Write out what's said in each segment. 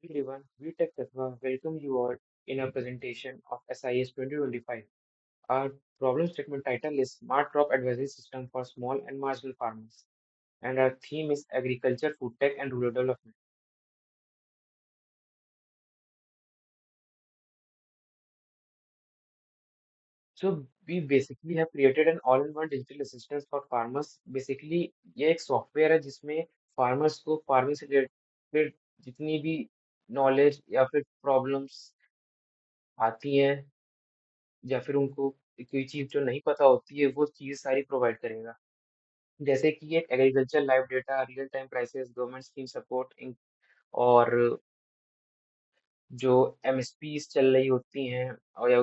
Everyone, we Tech Tattva welcome you all in our presentation of SIS 2025. Our problem statement title is Smart Crop Advisory System for Small and Marginal Farmers, and our theme is Agriculture, Food Tech, and Rural Development. So we basically have created an all-in-one digital assistance for farmers. Basically, ये एक software है जिसमें farmers को farming से related जितनी भी knowledge या फिर प्रॉब्लम्स आती हैं या फिर उनको कोई चीज़ जो नहीं पता होती है वो चीज़ सारी प्रोवाइड करेगा। जैसे कि एक agriculture live data, real time prices, government scheme support और जो एमएसपीज चल रही होती हैं और या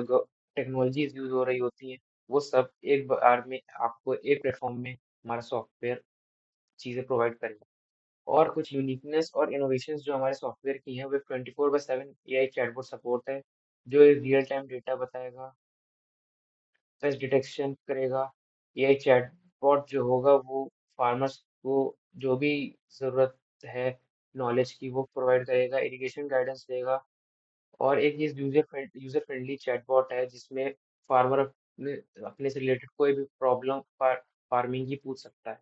टेक्नोलॉजीज यूज हो रही होती हैं, वो सब एक बार में आपको एक प्लेटफॉर्म में हमारा सॉफ्टवेयर चीज़ें प्रोवाइड करेगा। और कुछ यूनिकनेस और इनोवेशंस जो हमारे सॉफ्टवेयर की हैं वो 24/7 एआई चैटबॉट सपोर्ट है जो रियल टाइम डेटा बताएगा, पेस्ट डिटेक्शन करेगा। एआई चैटबॉट जो होगा वो फार्मर्स को जो भी ज़रूरत है नॉलेज की वो प्रोवाइड करेगा, इरिगेशन गाइडेंस देगा। और एक ये यूजर फ्रेंडली चैटबॉट है जिसमें फार्मर अपने अपने से रिलेटेड कोई भी प्रॉब्लम फार्मिंग की पूछ सकता है।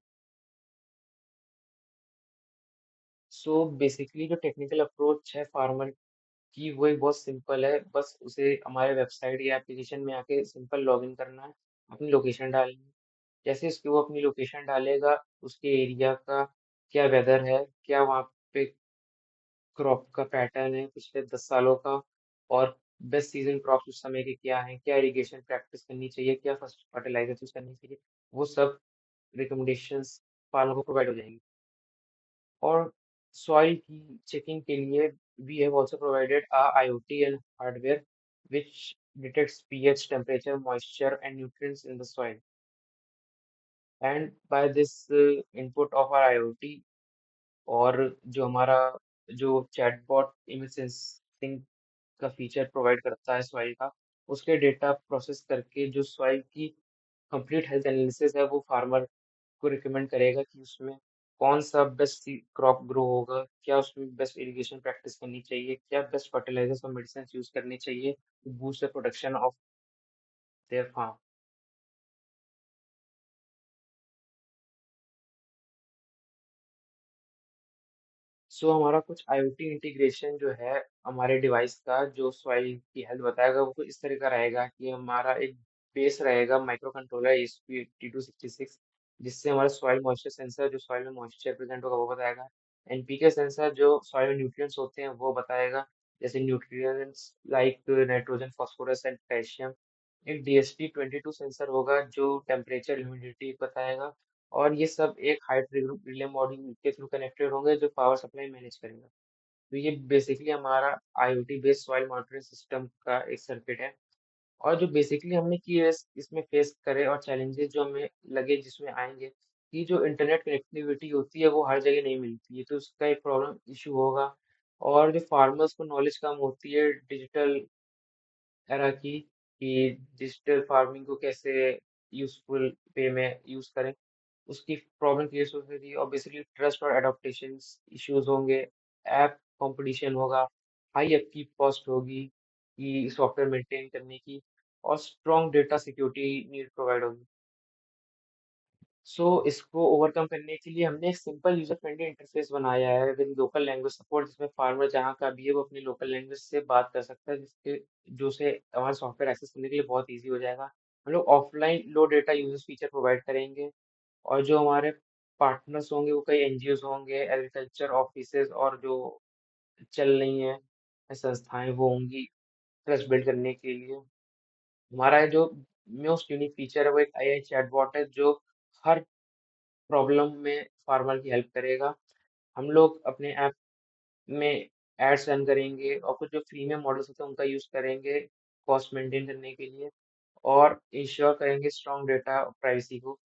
सो बेसिकली जो टेक्निकल अप्रोच है फार्मर की वो एक बहुत सिंपल है, बस उसे हमारे वेबसाइट या एप्लीकेशन में आके सिंपल लॉगिन करना है, अपनी लोकेशन डालनी है। जैसे उसकी वो अपनी लोकेशन डालेगा, उसके एरिया का क्या वेदर है, क्या वहाँ पे क्रॉप का पैटर्न है पिछले 10 सालों का, और बेस्ट सीजन क्रॉप्स उस समय के क्या हैं, क्या इरिगेशन प्रैक्टिस करनी चाहिए, क्या फर्स्ट फर्टिलाइजर यूज करनी चाहिए, वो सब रिकमेंडेशंस फार्मर को प्रोवाइड हो जाएंगी। और सॉइल की चेकिंग के लिए we have also provided a IoT and hardware which detects pH, temperature, moisture, and nutrients in the soil. And by this input of our IoT और जो हमारा जो चैटबॉट इमेज सेंसिंग का फीचर प्रोवाइड करता है soil का, उसके data process करके जो सॉइल की कंप्लीट हेल्थ एनालिसिस है वो फार्मर को रिकमेंड करेगा कि उसमें कौन सा बेस्ट क्रॉप ग्रो होगा, क्या उसमें बेस्ट इरिगेशन प्रैक्टिस करनी चाहिए, क्या बेस्ट फर्टिलाइजर्स और मेडिसिन यूज करनी चाहिए to boost the production of their farm. So हमारा कुछ IoT इंटीग्रेशन जो है हमारे डिवाइस का जो सॉइल की हेल्थ बताएगा वो कुछ इस तरह का रहेगा कि हमारा एक बेस रहेगा माइक्रो कंट्रोलर ESP8266 जिससे हमारा सॉइल मॉइस्चर सेंसर जो सॉइल में मॉइस्चर प्रेजेंट होगा वो बताएगा। एनपीके सेंसर जो सॉइल में न्यूट्रिएंट्स होते हैं वो बताएगा, जैसे nutrients like nitrogen phosphorus and potassium. एक DHT22 सेंसर होगा जो टेम्परेचर ह्यूमिडिटी बताएगा। और ये सब एक हाइट रिले मॉड्यूल के थ्रू कनेक्टेड होंगे जो पावर सप्लाई मैनेज करेगा। तो ये बेसिकली हमारा IoT based soil monitoring system का एक सर्किट है। और जो बेसिकली हमने की इसमें फेस करे और चैलेंजेस जो हमें लगे जिसमें आएंगे कि जो इंटरनेट कनेक्टिविटी होती है वो हर जगह नहीं मिलती है, तो उसका एक प्रॉब्लम इशू होगा। और जो फार्मर्स को नॉलेज कम होती है डिजिटल एरा की कि डिजिटल फार्मिंग को कैसे यूजफुल वे में यूज करें, उसकी प्रॉब्लम क्रिएट हो सकती है। और बेसिकली ट्रस्ट और एडॉप्टेशन इश्यूज होंगे, ऐप कंपटीशन होगा, हाई अपकीप कॉस्ट होगी कि सॉफ्टवेयर मेंटेन करने की, और strong data security need provide होगी। सो इसको ओवरकम करने के लिए हमने एक सिंपल यूजर फ्रेंडली इंटरफेस बनाया है विद लोकल लैंग्वेज सपोर्ट, जिसमें फार्मर जहाँ का भी है वो अपनी लोकल लैंग्वेज से बात कर सकता है, जिसके जो से हमारा सॉफ्टवेयर एक्सेस करने के लिए बहुत ईजी हो जाएगा। हम लोग ऑफलाइन लो डेटा यूजर्स फीचर प्रोवाइड करेंगे। और जो हमारे पार्टनर्स होंगे वो कई एनजीओज होंगे, एग्रीकल्चर ऑफिसेज और जो चल रही हैं संस्थाएं वो होंगी ट्रस्ट बिल्ड करने के लिए। हमारा जो मोस्ट यूनिक फीचर है वो एक AI चैटबॉट है जो हर प्रॉब्लम में फार्मर की हेल्प करेगा। हम लोग अपने ऐप में एड्स रन करेंगे और कुछ जो फ्री में मॉडल्स होते हैं उनका यूज करेंगे कॉस्ट मेंटेन करने के लिए, और इंश्योर करेंगे स्ट्रॉन्ग डेटा प्राइवेसी को।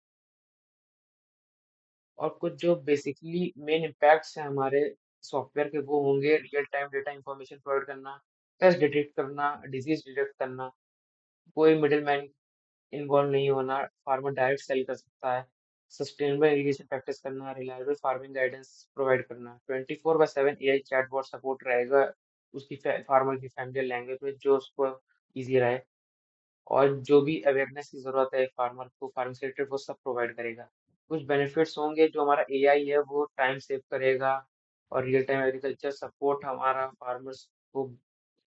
और कुछ जो बेसिकली मेन इम्पैक्ट्स हैं हमारे सॉफ्टवेयर के वो होंगे real time data information provide करना, पेस्ट डिटेक्ट करना, डिजीज डिटेक्ट करना, कोई मिडिल मैन इन्वॉल्व नहीं होना, फार्मर डायरेक्ट सेल कर सकता है। सस्टेनेबल इरिगेशन प्रैक्टिस करना, रिलायबल फार्मिंग गाइडेंस प्रोवाइड करना, 24/7 एआई चैटबॉट सपोर्ट रहेगा उसकी फार्मर की फैमिलियर लैंग्वेज में जो उसको इजी रहे, और जो भी अवेयरनेस की जरूरत है फार्मर को फार्मिंग से रिलेटेड वो सब प्रोवाइड करेगा। कुछ बेनिफिट्स होंगे, जो हमारा एआई है वो टाइम सेव करेगा, और रियल टाइम एग्रीकल्चर सपोर्ट हमारा फार्मर्स को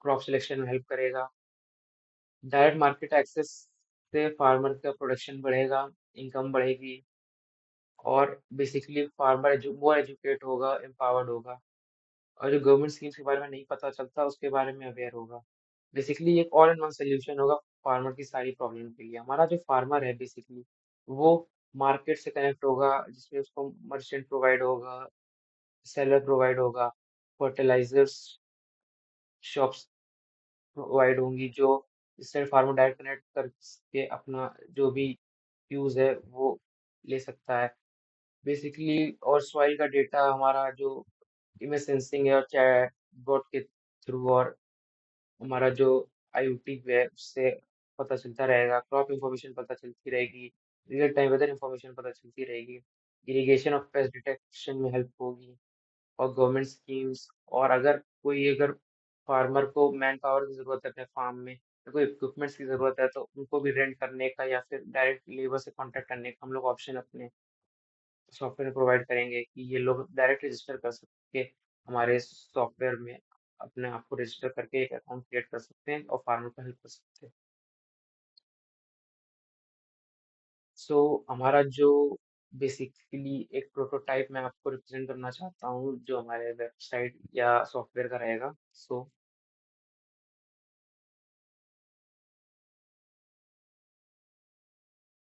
क्रॉप सिलेक्शन में हेल्प करेगा। डायरेक्ट मार्केट एक्सेस से फार्मर का प्रोडक्शन बढ़ेगा, इनकम बढ़ेगी, और बेसिकली फार्मर मोर एजुकेट होगा, एम्पावर्ड होगा, और जो गवर्नमेंट स्कीम्स के बारे में नहीं पता चलता उसके बारे में अवेयर होगा। बेसिकली एक ऑल इन वन सोल्यूशन होगा फार्मर की सारी प्रॉब्लम के लिए। हमारा जो फार्मर है बेसिकली वो मार्केट से कनेक्ट होगा, जिसमें उसको मर्चेंट प्रोवाइड होगा, सेलर प्रोवाइड होगा, फर्टिलाइजर्स शॉप्स प्रोवाइड होंगी, जो इससे फार्मर डायरेक्ट कनेक्ट करके अपना जो भी यूज है वो ले सकता है बेसिकली। और सॉइल का डेटा हमारा जो इमेज सेंसिंग है और चैट बॉट के थ्रू, और हमारा जो आईओटी है उससे पता चलता रहेगा, क्रॉप इंफॉर्मेशन पता चलती रहेगी, रियल टाइम वेदर इंफॉर्मेशन पता चलती रहेगी, इरिगेशन और पेस्ट डिटेक्शन में हेल्प होगी, और गवर्नमेंट स्कीम्स। और अगर फार्मर को मैन पावर की जरूरत है अपने फार्म में, या कोई इक्विपमेंट्स की जरूरत है, तो उनको भी रेंट करने का या फिर डायरेक्ट लेबर से कांटेक्ट करने का हम लोग ऑप्शन अपने सॉफ्टवेयर में प्रोवाइड करेंगे, कि ये लोग डायरेक्ट रजिस्टर कर सके हमारे सॉफ्टवेयर में, अपने आप को रजिस्टर करके एक अकाउंट क्रिएट कर सकते हैं और फार्मर को हेल्प कर सकते हैं। सो हमारा जो बेसिकली एक प्रोटोटाइप मैं आपको रिप्रेजेंट करना चाहता हूँ जो हमारे वेबसाइट या सॉफ्टवेयर का रहेगा। सो